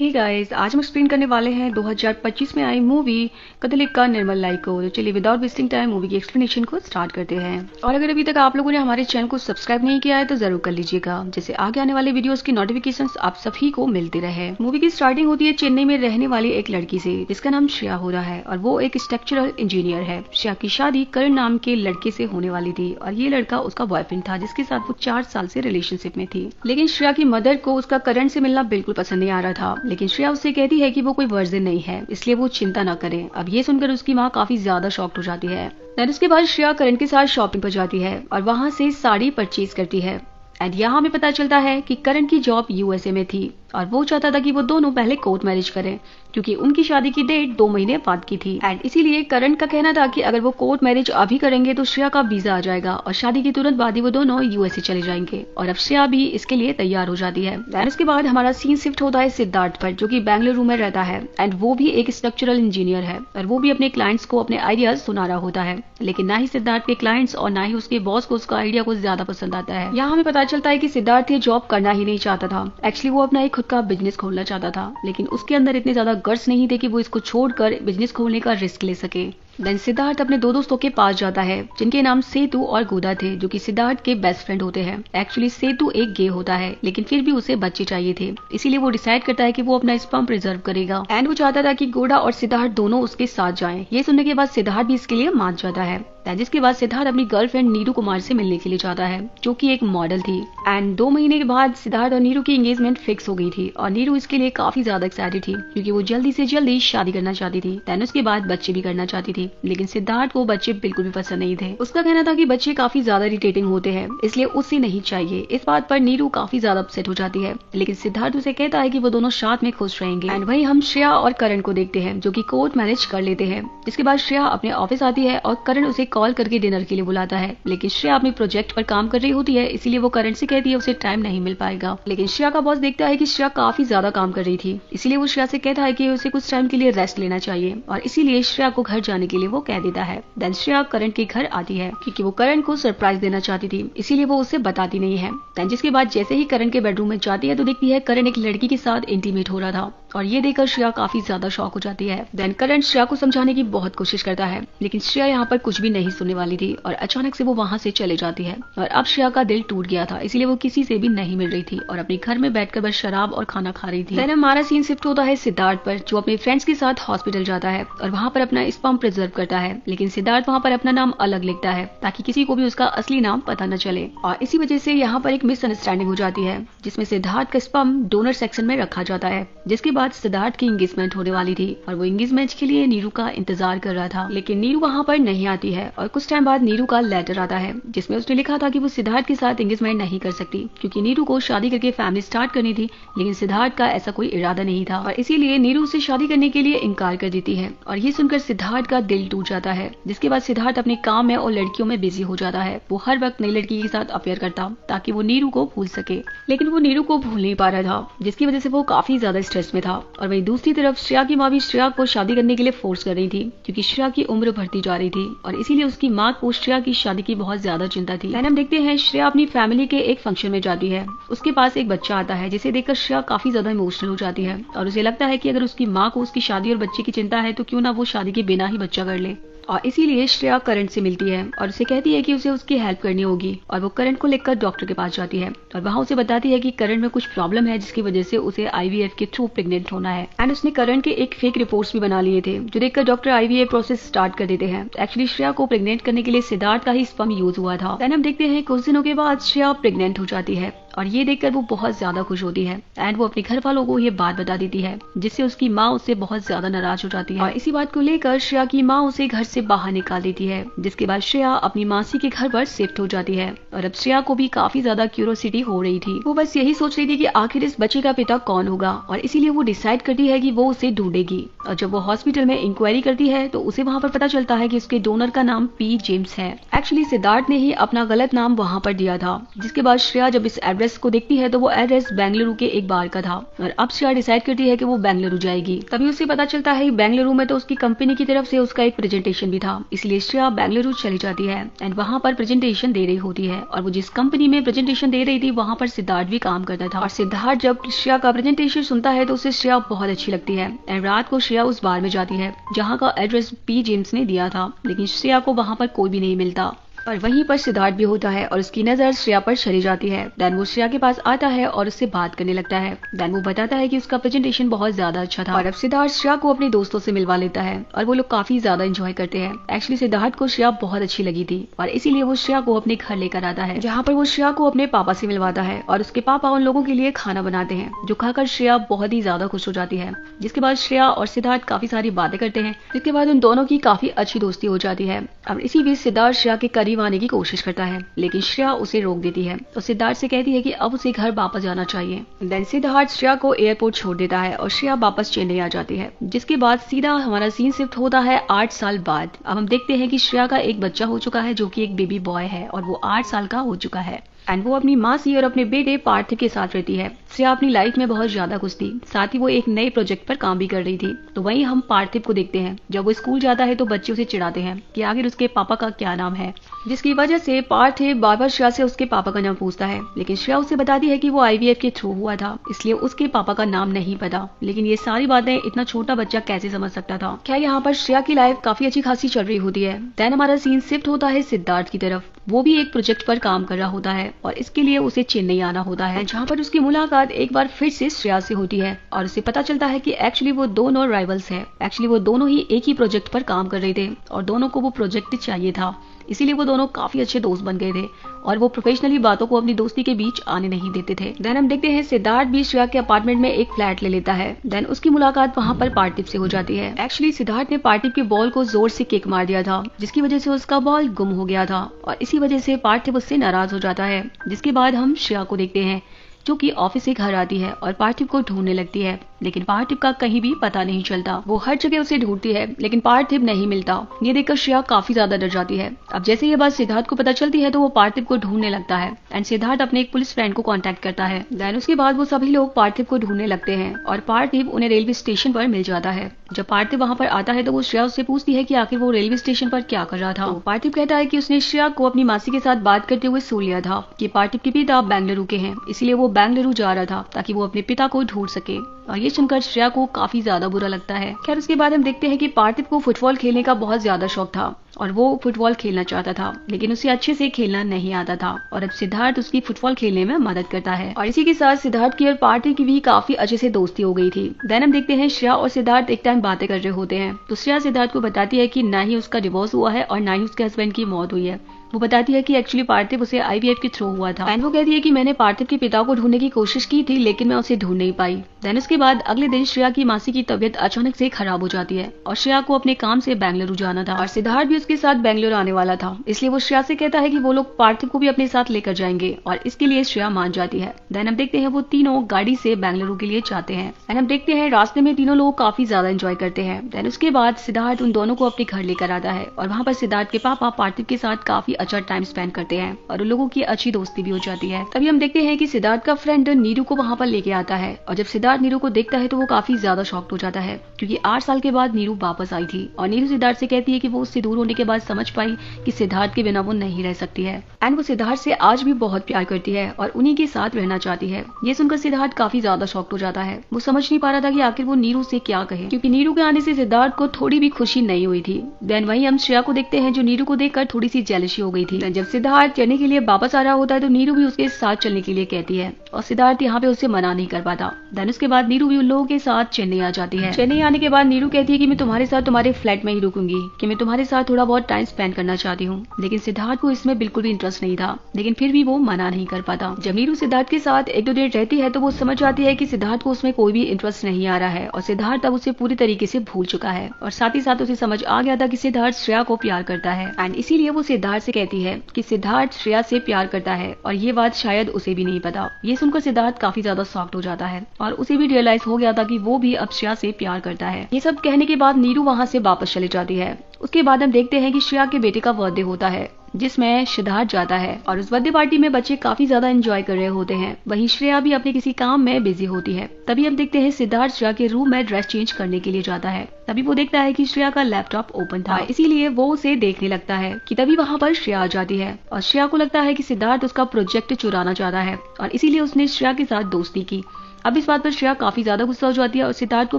Hey guys, आज हम explain करने वाले हैं 2025 में आई मूवी कदलिक का निर्मल लाई को। तो चलिए विदाउट वेस्टिंग टाइम मूवी की एक्सप्लेनेशन को स्टार्ट करते हैं। और अगर अभी तक आप लोगों ने हमारे चैनल को सब्सक्राइब नहीं किया है तो जरूर कर लीजिएगा, जिससे आगे आने वाले वीडियोस की नोटिफिकेशंस आप सभी को मिलते रहे। मूवी की स्टार्टिंग होती है चेन्नई में रहने वाली एक लड़की से जिसका नाम श्रेया हो रहा है और वो एक स्ट्रक्चरल इंजीनियर है। श्रेया की शादी करण नाम के लड़के से होने वाली थी और ये लड़का उसका बॉयफ्रेंड था जिसके साथ वो 4 साल से रिलेशनशिप में थी। लेकिन श्रेया की मदर को उसका करण से मिलना बिल्कुल पसंद नहीं आ रहा था, लेकिन श्रेया उससे कहती है कि वो कोई वर्जिन नहीं है, इसलिए वो चिंता न करे। अब ये सुनकर उसकी माँ काफी ज्यादा शॉक्ड हो जाती है। देन उसके बाद श्रेया करण के साथ शॉपिंग पर जाती है और वहाँ से साड़ी परचेज करती है। एंड यहाँ हमें पता चलता है कि करण की जॉब यूएसए में थी और वो चाहता था कि वो दोनों पहले कोर्ट मैरिज करें क्योंकि उनकी शादी की डेट 2 महीने बाद की थी। एंड इसीलिए करण का कहना था कि अगर वो कोर्ट मैरिज अभी करेंगे तो श्रेया का वीजा आ जाएगा और शादी के तुरंत बाद ही वो दोनों यूएसए चले जाएंगे। और अब श्रेया भी इसके लिए तैयार हो जाती है। एंड उसके बाद हमारा सीन शिफ्ट होता है सिद्धार्थ पर, जो कि बेंगलुरु में रहता है। एंड वो भी एक स्ट्रक्चरल इंजीनियर है और वो भी अपने क्लाइंट्स को अपने आइडियाज सुना रहा होता है, लेकिन ना ही सिद्धार्थ के क्लाइंट्स और ना ही उसके बॉस को उसका आइडिया को ज्यादा पसंद आता है। यहाँ हमें पता चलता है कि सिद्धार्थ ये जॉब करना ही नहीं चाहता था। एक्चुअली वो अपना एक खुद का बिजनेस खोलना चाहता था, लेकिन उसके अंदर इतने ज्यादा गट्स नहीं थे कि वो इसको छोड़कर बिजनेस खोलने का रिस्क ले सके। देन सिद्धार्थ अपने 2 दोस्तों के पास जाता है जिनके नाम सेतु और गोदा थे, जो कि सिद्धार्थ के बेस्ट फ्रेंड होते हैं। एक्चुअली सेतु एक गे होता है, लेकिन फिर भी उसे बच्चे चाहिए थे, इसीलिए वो डिसाइड करता है कि वो अपना स्पर्म प्रिजर्व करेगा। एंड वो चाहता था कि गोदा और सिद्धार्थ दोनों उसके साथ जाएं। ये सुनने के बाद सिद्धार्थ भी इसके लिए मान जाता है। जिसके बाद सिद्धार्थ अपनी गर्लफ्रेंड नीरू कुमार से मिलने के लिए जाता है, जो कि एक मॉडल थी। एंड 2 महीने के बाद सिद्धार्थ और नीरू की एंगेजमेंट फिक्स हो गई थी और नीरू इसके लिए काफी ज्यादा एक्साइटेड थी क्योंकि वो जल्दी से जल्दी शादी करना चाहती थी। देन उसके बाद बच्चे भी करना चाहती थी, लेकिन सिद्धार्थ को बच्चे बिल्कुल भी पसंद नहीं थे। उसका कहना था कि बच्चे काफी ज्यादा इरिटेटिंग होते हैं, इसलिए उसे नहीं चाहिए। इस बात पर नीरू काफी ज्यादा अपसेट हो जाती है, लेकिन सिद्धार्थ उसे कहता है कि वो दोनों साथ में खुश रहेंगे। एंड वही हम श्रेया और करण को देखते हैं जो कि कोर्ट मैरिज कर लेते हैं। जिसके बाद श्रेया अपने ऑफिस आती है और करण उसे कॉल करके डिनर के लिए बुलाता है, लेकिन श्रेया अपने प्रोजेक्ट पर काम कर रही होती है, इसीलिए वो करण से कहती है उसे टाइम नहीं मिल पाएगा। लेकिन श्रेया का बॉस देखता है कि श्रेया काफी ज्यादा काम कर रही थी, इसीलिए वो श्रेया से कहता है कि उसे कुछ टाइम के लिए रेस्ट लेना चाहिए और इसीलिए श्रेया को घर जाने के लिए वो कह देता है। देन श्रेया करण के घर आती है क्योंकि वो करण को सरप्राइज देना चाहती थी, इसीलिए वो उसे बताती नहीं है। देन जिसके बाद जैसे ही करण के बेडरूम में जाती है तो देखती है करण एक लड़की के साथ इंटीमेट हो रहा था और ये देखकर श्रेया काफी ज्यादा शॉक हो जाती है। देन करण श्रेया को समझाने की बहुत कोशिश करता है, लेकिन श्रेया यहाँ पर कुछ भी नहीं सुनने वाली थी और अचानक से वो वहाँ से चले जाती है। और अब श्रेया का दिल टूट गया था, इसीलिए वो किसी से भी नहीं मिल रही थी और अपने घर में बैठकर बस शराब और खाना खा रही थी। देन हमारा सीन शिफ्ट होता है सिद्धार्थ पर, जो अपने फ्रेंड्स के साथ हॉस्पिटल जाता है और वहाँ पर अपना स्पर्म प्रिजर्व करता है, लेकिन सिद्धार्थ वहाँ पर अपना नाम अलग लिखता है ताकि किसी को भी उसका असली नाम पता न चले। और इसी वजह से यहाँ पर एक मिसअंडरस्टैंडिंग हो जाती है, जिसमें सिद्धार्थ का स्पर्म डोनर सेक्शन में रखा जाता है। जिसके बाद सिद्धार्थ की एंगेजमेंट होने वाली थी और वो एंगेजमेंट के लिए नीरू का इंतजार कर रहा था, लेकिन नीरू वहाँ पर नहीं आती है। और कुछ टाइम बाद नीरू का लेटर आता है जिसमें उसने लिखा था कि वो सिद्धार्थ के साथ एंगेजमेंट नहीं कर सकती क्योंकि नीरू को शादी करके फैमिली स्टार्ट करनी थी, लेकिन सिद्धार्थ का ऐसा कोई इरादा नहीं था और इसीलिए नीरू से शादी करने के लिए इनकार कर देती है। और ये सुनकर सिद्धार्थ का दिल टूट जाता है। जिसके बाद सिद्धार्थ अपने काम में और लड़कियों में बिजी हो जाता है। वो हर वक्त नई लड़की के साथ अफेयर करता ताकि वो नीरू को भूल सके, लेकिन वो नीरू को भूल नहीं पा रहा था, जिसकी वजह से वो काफी ज्यादा स्ट्रेस में था। और वही दूसरी तरफ श्रेया की माँ भी श्रेया को शादी करने के लिए फोर्स कर रही थी क्योंकि श्रेया की उम्र बढ़ती जा रही थी और इसीलिए उसकी माँ को श्रेया की शादी की बहुत ज्यादा चिंता थी। हम देखते हैं श्रेया अपनी फैमिली के एक फंक्शन में जाती है। उसके पास एक बच्चा आता है जिसे देखकर श्रेया काफी ज्यादा इमोशनल हो जाती है और उसे लगता है कि अगर उसकी माँ को उसकी शादी और बच्चे की चिंता है तो क्यों ना वो शादी के बिना ही बच्चा कर ले। और इसीलिए श्रेया करण से मिलती है और उसे कहती है कि उसे उसकी हेल्प करनी होगी और वो करण को लेकर डॉक्टर के पास जाती है और वहाँ उसे बताती है कि करण में कुछ प्रॉब्लम है जिसकी वजह से उसे आईवीएफ के थ्रू प्रेग्नेंट होना है। एंड उसने करण के एक फेक रिपोर्ट्स भी बना लिए थे, जो देखकर डॉक्टर आईवीएफ प्रोसेस स्टार्ट कर देते हैं। एक्चुअली श्रेया को प्रेग्नेंट करने के लिए सिद्धार्थ का ही स्पर्म यूज हुआ था। देन हम देखते हैं कुछ दिनों के बाद श्रेया प्रेग्नेंट हो जाती है और ये देखकर वो बहुत ज्यादा खुश होती है एंड वो अपने घर वालों को ये बात बता देती है, जिससे उसकी माँ उससे बहुत ज्यादा नाराज हो जाती है। और इसी बात को लेकर श्रेया की माँ उसे घर से बाहर निकाल देती है। जिसके बाद श्रेया अपनी मासी के घर पर शिफ्ट हो जाती है और अब श्रेया को भी काफी ज्यादा क्यूरियोसिटी हो रही थी। वो बस यही सोच रही थी कि आखिर इस बच्चे का पिता कौन होगा और इसीलिए वो डिसाइड करती है कि वो उसे ढूंढेगी। और जब वो हॉस्पिटल में इंक्वायरी करती है तो उसे वहाँ पर पता चलता है कि उसके डोनर का नाम पी जेम्स है। एक्चुअली सिद्धार्थ ने ही अपना गलत नाम वहाँ पर दिया था। जिसके बाद श्रेया जब इस एड्रेस को देखती है तो वो एड्रेस बेंगलुरु के एक बार का था और अब श्रेया डिसाइड करती है कि वो बेंगलुरु जाएगी। तभी उसे पता चलता है बेंगलुरु में तो उसकी कंपनी की तरफ से उसका एक प्रेजेंटेशन भी था, इसलिए श्रेया बेंगलुरु चली जाती है एंड वहाँ पर प्रेजेंटेशन दे रही होती है। और वो जिस कंपनी में प्रेजेंटेशन दे रही थी वहाँ पर सिद्धार्थ भी काम करता था। और सिद्धार्थ जब श्रेया का प्रेजेंटेशन सुनता है तो उसे श्रेया बहुत अच्छी लगती है एंड रात को श्रेया उस बार में जाती है जहाँ का एड्रेस पी जेम्स ने दिया था, लेकिन श्रेया को वहाँ पर कोई भी नहीं मिलता। और वहीं पर सिद्धार्थ भी होता है और उसकी नजर श्रेया पर चली जाती है। देन वो श्रेया के पास आता है और उससे बात करने लगता है। देन वो बताता है कि उसका प्रेजेंटेशन बहुत ज्यादा अच्छा था। और अब सिद्धार्थ श्रेया को अपने दोस्तों से मिलवा लेता है और वो लोग काफी ज्यादा एंजॉय करते हैं। एक्चुअली सिद्धार्थ को श्रेया बहुत अच्छी लगी थी और इसीलिए वो श्रेया को अपने घर लेकर आता है, जहाँ पर वो श्रेया को अपने पापा से मिलवाता है और उसके पापा उन लोगों के लिए खाना बनाते हैं, जो खाकर श्रेया बहुत ही ज्यादा खुश हो जाती है। जिसके बाद श्रेया और सिद्धार्थ काफी सारी बातें करते हैं, जिसके बाद उन दोनों की काफी अच्छी दोस्ती हो जाती है। और इसी बीच सिद्धार्थ श्रेया के करीब आने की कोशिश करता है, लेकिन श्रेया उसे रोक देती है और सिद्धार्थ से कहती है कि अब उसे घर वापस जाना चाहिए। देन सिद्धार्थ श्रेया को एयरपोर्ट छोड़ देता है और श्रेया वापस चेन्नई आ जाती है। जिसके बाद सीधा हमारा सीन शिफ्ट होता है 8 साल बाद। अब हम देखते हैं कि श्रेया का एक बच्चा हो चुका है जो कि एक बेबी बॉय है और वो 8 साल का हो चुका है एंड वो अपनी मासी और अपने बेटे पार्थिव के साथ रहती है। श्रेया अपनी लाइफ में बहुत ज्यादा खुश थी, साथ ही वो एक नए प्रोजेक्ट पर काम भी कर रही थी। तो वहीं हम पार्थिव को देखते हैं। जब वो स्कूल जाता है तो बच्चे उसे चिढ़ाते हैं कि आखिर उसके पापा का क्या नाम है, जिसकी वजह से पार्थिव बार बार श्रेया से उसके पापा का नाम पूछता है, लेकिन श्रेया उसे बताती है कि वो IVF के थ्रू हुआ था, इसलिए उसके पापा का नाम नहीं पता। लेकिन ये सारी बातें इतना छोटा बच्चा कैसे समझ सकता था। क्या यहाँ पर श्रेया की लाइफ काफी अच्छी खासी चल रही होती है। देन हमारा सीन शिफ्ट होता है सिद्धार्थ की तरफ। वो भी एक प्रोजेक्ट पर काम कर रहा होता है और इसके लिए उसे चेन्नई आना होता है, जहाँ पर उसकी मुलाकात एक बार फिर से श्रेया से होती है और उसे पता चलता है कि एक्चुअली वो दोनों राइवल्स हैं। एक्चुअली वो दोनों ही एक ही प्रोजेक्ट पर काम कर रहे थे और दोनों को वो प्रोजेक्ट चाहिए था, इसीलिए वो दोनों काफी अच्छे दोस्त बन गए थे और वो प्रोफेशनली बातों को अपनी दोस्ती के बीच आने नहीं देते थे। देन हम देखते हैं सिद्धार्थ भी श्रेया के अपार्टमेंट में एक फ्लैट ले लेता है। देन उसकी मुलाकात वहाँ पर पार्थिव से हो जाती है। एक्चुअली सिद्धार्थ ने पार्थिव के बॉल को जोर से किक मार दिया था, जिसकी वजह से उसका बॉल गुम हो गया था और इसी वजह से पार्थिव उससे नाराज हो जाता है। जिसके बाद हम श्रेया को देखते हैं जो कि ऑफिस से घर आती है और पार्थिव को ढूंढने लगती है, लेकिन पार्थिव का कहीं भी पता नहीं चलता। वो हर जगह उसे ढूंढती है लेकिन पार्थिव नहीं मिलता। ये देखकर श्रेया काफी ज्यादा डर जाती है। अब जैसे ये बात सिद्धार्थ को पता चलती है तो वो पार्थिव को ढूंढने लगता है एंड सिद्धार्थ अपने एक पुलिस फ्रेंड को कांटेक्ट करता है। देन उसके बाद वो सभी लोग पार्थिव को ढूंढने लगते हैं और पार्थिव उन्हें रेलवे स्टेशन पर मिल जाता है। जब पार्थिव वहाँ पर आता है तो वो श्रेया उससे पूछती है कि आखिर वो रेलवे स्टेशन पर क्या कर रहा था। तो पार्थिव कहता है कि उसने श्रेया को अपनी मासी के साथ बात करते हुए सुन लिया था कि पार्थिव के पिता बेंगलुरु के हैं, इसीलिए वो बेंगलुरु जा रहा था ताकि वो अपने पिता को ढूंढ सके। और ये सुनकर श्रेया को काफी ज्यादा बुरा लगता है। खैर उसके बाद हम देखते हैं कि पार्थिव को फुटबॉल खेलने का बहुत ज्यादा शौक था और वो फुटबॉल खेलना चाहता था, लेकिन उसे अच्छे से खेलना नहीं आता था और अब सिद्धार्थ उसकी फुटबॉल खेलने में मदद करता है। और इसी के साथ सिद्धार्थ की और पार्थिव की भी काफी अच्छे से दोस्ती हो गई थी। देन हम देखते हैं श्रेया और सिद्धार्थ एक टाइम बातें कर रहे होते हैं तो श्रेया सिद्धार्थ को बताती है कि ना ही उसका डिवोर्स हुआ है और ना ही उसके हस्बैंड की मौत हुई है। वो बताती है कि एक्चुअली पार्थिव उसे IVF के थ्रू हुआ था एंड वो कहती है कि मैंने पार्थिव के पिता को ढूंढने की कोशिश की थी लेकिन मैं उसे ढूंढ नहीं पाई। देन उसके बाद अगले दिन श्रेया की मासी की तबीयत अचानक से खराब हो जाती है और श्रेया को अपने काम से बेंगलुरु जाना था और सिद्धार्थ भी उसके साथ बेंगलुरु आने वाला था, इसलिए वो श्रेया से कहता है कि वो लोग पार्थिव को भी अपने साथ लेकर जाएंगे और इसके लिए श्रेया मान जाती है। देन हम देखते हैं वो तीनों गाड़ी से बेंगलुरु के लिए जाते हैं एंड हम देखते हैं रास्ते में तीनों लोग काफी ज्यादा एंजॉय करते हैं। देन उसके बाद सिद्धार्थ उन दोनों को अपने घर लेकर आता है और वहाँ पर सिद्धार्थ के पापा पार्थिव के साथ काफी अच्छा टाइम स्पेंड करते हैं और उन लोगों की अच्छी दोस्ती भी हो जाती है। तभी हम देखते हैं कि सिद्धार्थ का फ्रेंड नीरू को वहाँ पर लेके आता है और जब सिद्धार्थ नीरू को देखता है तो वो काफी ज्यादा शॉक्ड हो जाता है क्योंकि 8 साल के बाद नीरू वापस आई थी और नीरू सिद्धार्थ से कहती है कि वो उससे दूर होने के बाद समझ पाई कि सिद्धार्थ के बिना वो नहीं रह सकती है एंड वो सिद्धार्थ से आज भी बहुत प्यार करती है और उन्हीं के साथ रहना चाहती है। ये सुनकर सिद्धार्थ काफी ज्यादा शॉक्ड हो जाता है। वो समझ नहीं पा रहा था कि आखिर वो नीरू से क्या कहे, क्योंकि नीरू के आने से सिद्धार्थ को थोड़ी भी खुशी नहीं हुई थी। देन वहीं हम श्रेया को देखते हैं जो नीरू को देखकर थोड़ी सी जेलसी हो गई थी। जब सिद्धार्थ चलने के लिए वापस आ रहा होता है तो नीरू भी उसके साथ चलने के लिए कहती है और सिद्धार्थ यहाँ पे उसे मना नहीं कर पाता। देन उसके बाद नीरू भी उन लोगों के साथ चेन्नई आ जाती है। चेन्नई आने के बाद नीरू कहती है कि मैं तुम्हारे साथ तुम्हारे फ्लैट में ही रुकूंगी, कि मैं तुम्हारे साथ थोड़ा बहुत टाइम स्पेंड करना चाहती हूँ। लेकिन सिद्धार्थ को इसमें बिल्कुल भी इंटरेस्ट नहीं था, लेकिन फिर भी वो मना नहीं कर पाता। जब नीरू सिद्धार्थ के साथ 1-2 दिन रहती है तो वो समझ जाती है कि सिद्धार्थ को उसमें कोई भी इंटरेस्ट नहीं आ रहा है और सिद्धार्थ अब उसे पूरी तरीके से भूल चुका है और साथ ही साथ उसे समझ आ गया था कि सिद्धार्थ श्रेया को प्यार करता है एंड इसीलिए वो सिद्धार्थ से कहती है कि सिद्धार्थ श्रेया से प्यार करता है और ये बात शायद उसे भी नहीं पता। ये सुनकर सिद्धार्थ काफी ज्यादा शॉक्ड हो जाता है और उसे भी रियलाइज हो गया था कि वो भी अब श्रेया से प्यार करता है। ये सब कहने के बाद नीरू वहाँ से वापस चली जाती है। उसके बाद हम देखते हैं कि श्रेया के बेटे का बर्थडे होता है। जिसमें सिद्धार्थ जाता है और उस बर्थडे पार्टी में बच्चे काफी ज्यादा एंजॉय कर रहे होते हैं। वहीं श्रेया भी अपने किसी काम में बिजी होती है। तभी हम देखते हैं सिद्धार्थ श्रेया के रूम में ड्रेस चेंज करने के लिए जाता है। तभी वो देखता है कि श्रेया का लैपटॉप ओपन था, इसीलिए वो उसे देखने लगता है कि तभी वहाँ पर श्रेया आ जाती है और श्रेया को लगता है कि सिद्धार्थ उसका प्रोजेक्ट चुराना चाहता है और इसीलिए उसने श्रेया के साथ दोस्ती की। अब इस बात पर श्रेया काफी ज्यादा गुस्सा हो जाती है और सिद्धार्थ को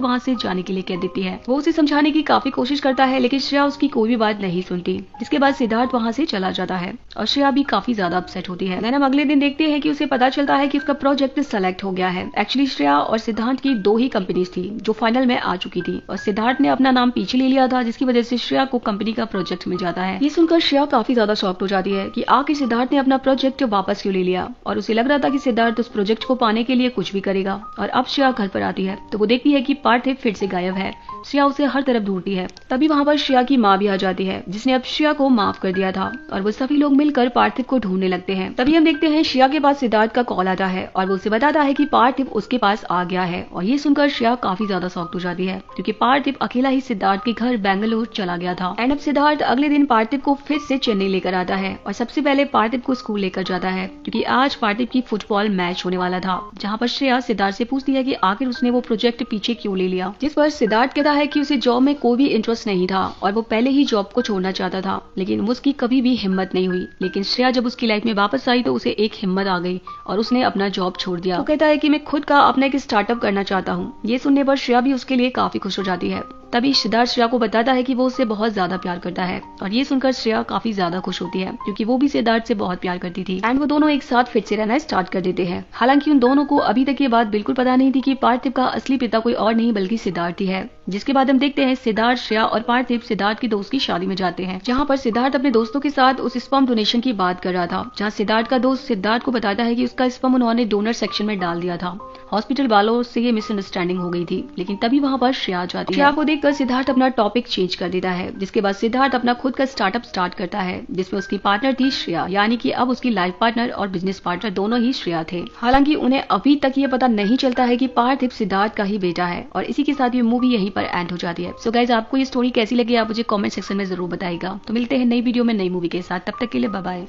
वहाँ से जाने के लिए कह देती है। वो उसे समझाने की काफी कोशिश करता है लेकिन श्रेया उसकी कोई भी बात नहीं सुनती, जिसके बाद सिद्धार्थ वहाँ से चला जाता है और श्रेया भी काफी ज्यादा अपसेट होती है। हम अगले दिन देखते हैं कि उसे पता चलता है कि उसका प्रोजेक्ट सेलेक्ट हो गया है। एक्चुअली श्रेया और सिद्धार्थ की 2 ही कंपनीज थी जो फाइनल में आ चुकी थी और सिद्धार्थ ने अपना नाम पीछे ले लिया था, जिसकी वजह से श्रेया को कंपनी का प्रोजेक्ट मिल जाता है। ये सुनकर श्रेया काफी ज्यादा शॉक्ड हो जाती है कि आखिर सिद्धार्थ ने अपना प्रोजेक्ट वापस क्यों ले लिया और उसे लग रहा था कि सिद्धार्थ उस प्रोजेक्ट को पाने के लिए कुछ भी करेगा। और अब श्रेया घर पर आती है तो वो देखती है कि पार्थिव फिर से गायब है। श्रेया उसे हर तरफ ढूंढती है। तभी वहाँ पर श्रेया की माँ भी आ जाती है, जिसने अब श्रेया को माफ कर दिया था और वो सभी लोग मिलकर पार्थिव को ढूंढने लगते हैं। तभी हम देखते हैं श्रेया के पास सिद्धार्थ का कॉल आता है और वो उसे बताता है कि पार्थिव उसके पास आ गया है और ये सुनकर श्रेया काफी ज्यादा शॉक्ड हो जाती है क्योंकि पार्थिव अकेला ही सिद्धार्थ के घर बेंगलुरु चला गया था। एंड अब सिद्धार्थ अगले दिन पार्थिव को फिर से चेन्नई लेकर आता है और सबसे पहले पार्थिव को स्कूल लेकर जाता है क्योंकि आज पार्थिव की फुटबॉल मैच होने वाला था, जहाँ पर श्रेया सिद्धार्थ से पूछती है कि आखिर उसने वो प्रोजेक्ट पीछे क्यों ले लिया, जिस पर सिद्धार्थ कहता है कि उसे जॉब में कोई भी इंटरेस्ट नहीं था और वो पहले ही जॉब को छोड़ना चाहता था, लेकिन उसकी कभी भी हिम्मत नहीं हुई। लेकिन श्रेया जब उसकी लाइफ में वापस आई तो उसे एक हिम्मत आ गई और उसने अपना जॉब छोड़ दिया। वो कहता है कि मैं खुद का अपना एक स्टार्टअप करना चाहता हूँ। ये सुनने पर श्रेया भी उसके लिए काफी खुश हो जाती है। तभी सिद्धार्थ श्रेया को बताता है कि वो उससे बहुत ज्यादा प्यार करता है और ये सुनकर श्रेया काफी ज्यादा खुश होती है क्योंकि वो भी सिद्धार्थ से बहुत प्यार करती थी। एंड वो दोनों एक साथ फिर से रहना स्टार्ट कर देते हैं। हालांकि उन दोनों को अभी तक ये बात बिल्कुल पता नहीं थी कि पार्थिव का असली पिता कोई और नहीं बल्कि सिद्धार्थ ही है। जिसके बाद हम देखते हैं सिद्धार्थ, श्रेया और पार्थिव सिद्धार्थ के दोस्त की शादी में जाते हैं, जहाँ पर सिद्धार्थ अपने दोस्तों के साथ उस स्पर्म डोनेशन की बात कर रहा था, जहाँ सिद्धार्थ का दोस्त सिद्धार्थ को बताता है कि उसका स्पर्म उन्होंने डोनर सेक्शन में डाल दिया था। हॉस्पिटल वालों से ये मिसअंडरस्टैंडिंग हो गई थी, लेकिन तभी वहाँ पर श्रेया आ जाती है। श्रेया को देखकर सिद्धार्थ अपना टॉपिक चेंज कर देता है, जिसके बाद सिद्धार्थ अपना खुद का स्टार्टअप स्टार्ट करता है, जिसमें उसकी पार्टनर थी श्रेया, यानी कि अब उसकी लाइफ पार्टनर और बिजनेस पार्टनर दोनों ही श्रेया थे। हालांकि उन्हें अभी तक ये पता नहीं चलता है कि पार्थिव सिद्धार्थ का ही बेटा है और इसी के साथ ये मूवी यहीं पर एंड हो जाती है। सो गाइस, आपको ये स्टोरी कैसी लगी आप मुझे कमेंट सेक्शन में जरूर बताइएगा। तो मिलते हैं नई वीडियो में नई मूवी के साथ, तब तक के लिए बाय बाय।